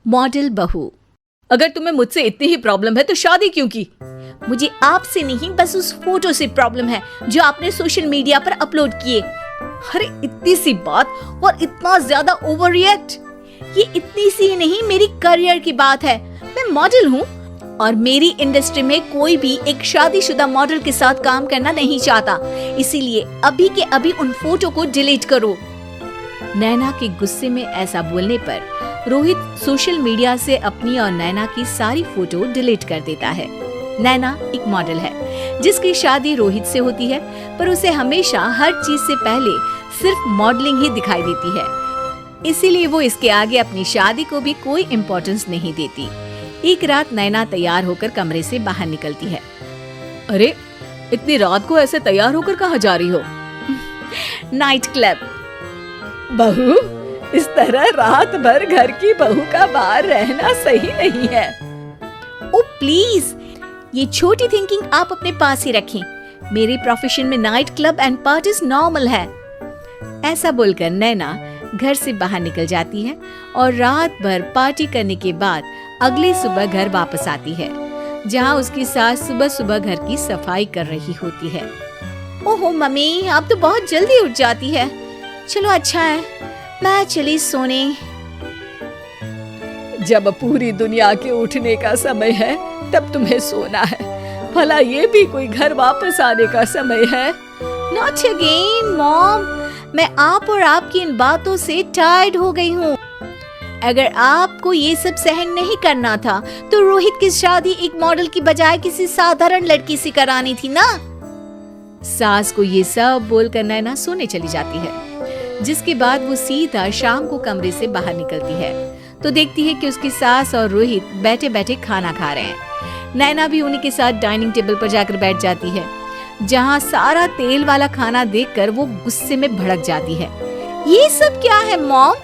Model बहू। अगर तुम्हें मुझसे इतनी ही प्रॉब्लम है तो शादी क्यों की? मुझे आपसे नहीं, बस उस फोटो से प्रॉब्लम है जो आपने सोशल मीडिया पर अपलोड किए। अरे इतनी सी बात और इतना ज्यादा ओवर रिएक्ट। ये इतनी सी नहीं, मेरी करियर की बात है। मैं मॉडल हूँ और मेरी इंडस्ट्री में कोई भी एक शादीशुदा मॉडल के साथ काम करना नहीं चाहता, इसीलिए अभी के अभी उन फोटो को डिलीट करो। नैना के गुस्से में ऐसा बोलने पर रोहित सोशल मीडिया से अपनी और नैना की सारी फोटो डिलीट कर देता है। नैना एक मॉडल है जिसकी शादी रोहित से होती है, पर उसे हमेशा हर चीज से पहले सिर्फ मॉडलिंग ही दिखाई देती है, इसीलिए वो इसके आगे अपनी शादी को भी कोई इम्पोर्टेंस नहीं देती। एक रात नैना तैयार होकर कमरे से बाहर निकलती है। अरे इतनी रात को ऐसे तैयार होकर कहाँ जा रही हो? Night club. बहू, इस तरह रात भर घर की बहू का बाहर रहना सही नहीं है। ओ प्लीज, ये छोटी थिंकिंग आप अपने पास ही रखें। मेरे प्रोफेशन में night club and parties normal है। ऐसा बोलकर नैना घर से बाहर निकल जाती है और रात भर पार्टी करने के बाद अगली सुबह घर वापस आती है, जहां उसकी सास सुबह सुबह घर की सफाई कर रही होती है। ओहो मम्मी, आप तो बहुत जल्दी उठ जाती है। चलो अच्छा है, मैं चली सोने। जब पूरी दुनिया के उठने का समय है तब तुम्हें सोना है, भला ये भी कोई घर वापस आने का समय है? Not again, mom. मैं आप और आपकी इन बातों से टायर्ड हो गई हूँ। अगर आपको ये सब सहन नहीं करना था तो रोहित की शादी एक मॉडल की बजाय किसी साधारण लड़की से करानी थी ना। सास को ये सब बोलकर नैना सोने चली जाती है, जिसके बाद वो सीधा शाम को कमरे से बाहर निकलती है तो देखती है कि उसकी सास और रोहित बैठे बैठे खाना खा रहे हैं। नैना भी उन्हीं के साथ डाइनिंग टेबल पर जाकर बैठ जाती है, जहाँ सारा तेल वाला खाना देखकर वो गुस्से में भड़क जाती है। ये सब क्या है मॉम?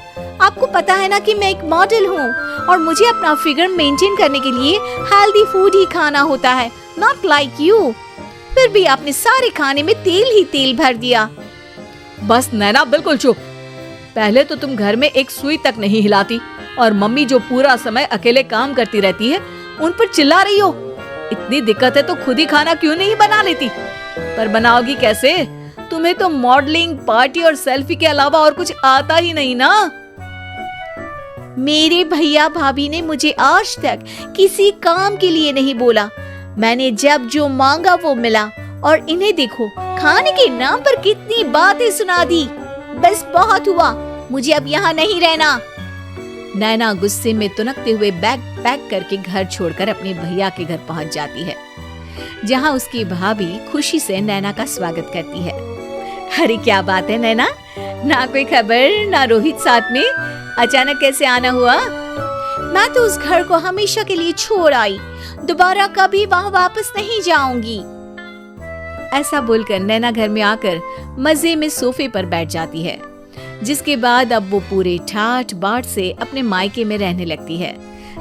आपको पता है ना कि मैं एक मॉडल हूँ और मुझे अपना फिगर मेंटेन करने के लिए हेल्दी फूड ही खाना होता है, नॉट लाइक यू। फिर भी आपने सारे खाने में तेल ही तेल भर दिया। बस नैना, बिल्कुल चुप। पहले तो तुम घर में एक सुई तक नहीं हिलाती और मम्मी जो पूरा समय अकेले काम करती रहती है उन पर चिल्ला रही हो। इतनी दिक्कत है तो खुद ही खाना क्यों नहीं बना लेती? पर बनाओगी कैसे? तुम्हें तो मॉडलिंग, पार्टी और सेल्फी के अलावा और कुछ आता ही नहीं ना। मेरे भैया भाभी ने मुझे आज तक किसी काम के लिए नहीं बोला। मैंने जब जो मांगा वो मिला और इन्हें देखो, खाने के नाम पर कितनी बातें सुना दी। बस बहुत हुआ, मुझे अब यहाँ नहीं रहना। नैना गुस्से में तुनकते हुए बैग पैक करके घर छोड़कर अपने भैया के घर पहुँच जाती है, जहाँ उसकी भाभी खुशी से नैना का स्वागत करती है। अरे क्या बात है नैना, ना कोई खबर ना रोहित साथ में, अचानक कैसे आना हुआ? मैं तो उस घर को हमेशा के लिए छोड़ आई, दोबारा कभी वहाँ वापस नहीं जाऊंगी। ऐसा बोलकर नैना घर में आकर मजे में सोफे पर बैठ जाती है, जिसके बाद अब वो पूरे ठाठ बाट से अपने मायके में रहने लगती है,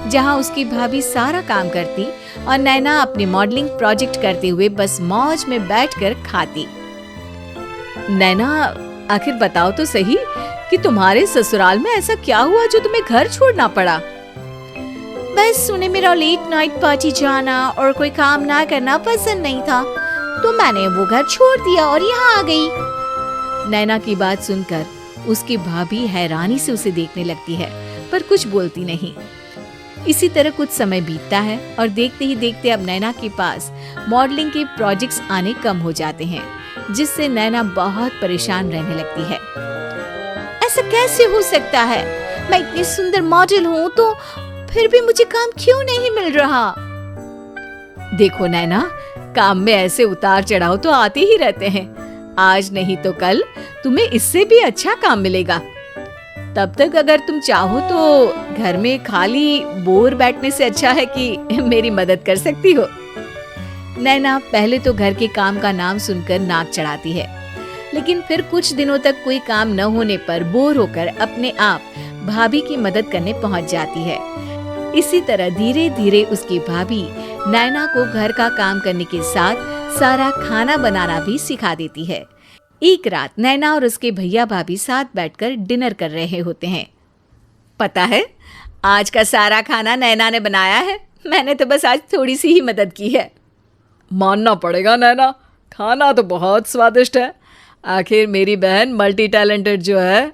जहाँ उसकी भाभी सारा काम करती और नैना अपने मॉडलिंग प्रोजेक्ट करते हुए बस मौज में बैठकर खाती। नैना, आखिर बताओ तो सही कि तुम्हारे ससुराल में ऐसा क्या हुआ जो तुम्हें घर छोड़ना पड़ा? बस उन्हें मेरा लेट नाइट पार्टी जाना और कोई काम ना करना पसंद नहीं था, तो मैंने वो घर छोड़ दिया और यहाँ आ गई। नैना की बात सुनकर उसकी भाभी हैरानी से उसे देखने लगती है, पर कुछ बोलती नहीं। इसी तरह कुछ समय बीतता है और देखते ही देखते अब नैना के पास मॉडलिंग के प्रोजेक्ट्स आने कम हो जाते हैं, जिससे नैना बहुत परेशान रहने लगती है। ऐसा कैसे हो सकता है? मैं इतनी सुंदर मॉडल हूँ तो फिर भी मुझे काम क्यों नहीं मिल रहा? देखो नैना, काम में ऐसे उतार चढ़ाव तो आते ही रहते हैं। आज नहीं तो कल तुम्हें इससे भी अच्छा काम मिलेगा। तब तक अगर तुम चाहो तो घर में खाली बोर बैठने से अच्छा है कि मेरी मदद कर सकती हो। नैना पहले तो घर के काम का नाम सुनकर नाक चढ़ाती है, लेकिन फिर कुछ दिनों तक कोई काम न होने पर बोर होकर अपने आप भाभी की मदद करने पहुंच जाती है। इसी तरह धीरे धीरे उसकी भाभी नैना को घर का काम करने के साथ सारा खाना बनाना भी सिखा देती है। एक रात नैना और उसके भैया भाभी साथ बैठकर डिनर कर रहे होते हैं। पता है, आज का सारा खाना नैना ने बनाया है, मैंने तो बस आज थोड़ी सी ही मदद की है। मानना पड़ेगा नैना, खाना तो बहुत स्वादिष्ट है। आखिर मेरी बहन मल्टी टैलेंटेड जो है,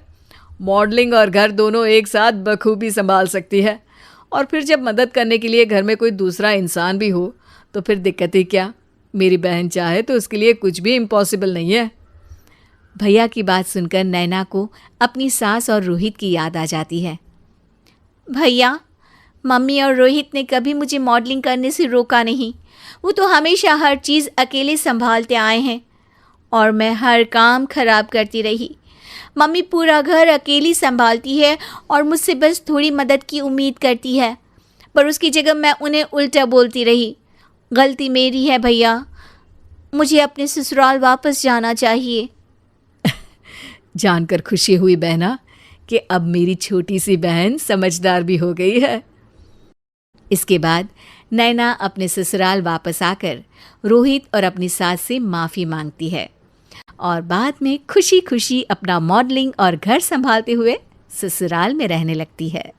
मॉडलिंग और घर दोनों एक साथ बखूबी संभाल सकती है। और फिर जब मदद करने के लिए घर में कोई दूसरा इंसान भी हो तो फिर दिक्कत ही क्या। मेरी बहन चाहे तो उसके लिए कुछ भी इम्पॉसिबल नहीं है। भैया की बात सुनकर नैना को अपनी सास और रोहित की याद आ जाती है। भैया, मम्मी और रोहित ने कभी मुझे मॉडलिंग करने से रोका नहीं। वो तो हमेशा हर चीज़ अकेले संभालते आए हैं और मैं हर काम खराब करती रही। मम्मी पूरा घर अकेली संभालती है और मुझसे बस थोड़ी मदद की उम्मीद करती है, पर उसकी जगह मैं उन्हें उल्टा बोलती रही। गलती मेरी है भैया, मुझे अपने ससुराल वापस जाना चाहिए। जानकर खुशी हुई बहना कि अब मेरी छोटी सी बहन समझदार भी हो गई है। इसके बाद नैना अपने ससुराल वापस आकर रोहित और अपनी सास से माफ़ी मांगती है और बाद में खुशी खुशी अपना मॉडलिंग और घर संभालते हुए ससुराल में रहने लगती है।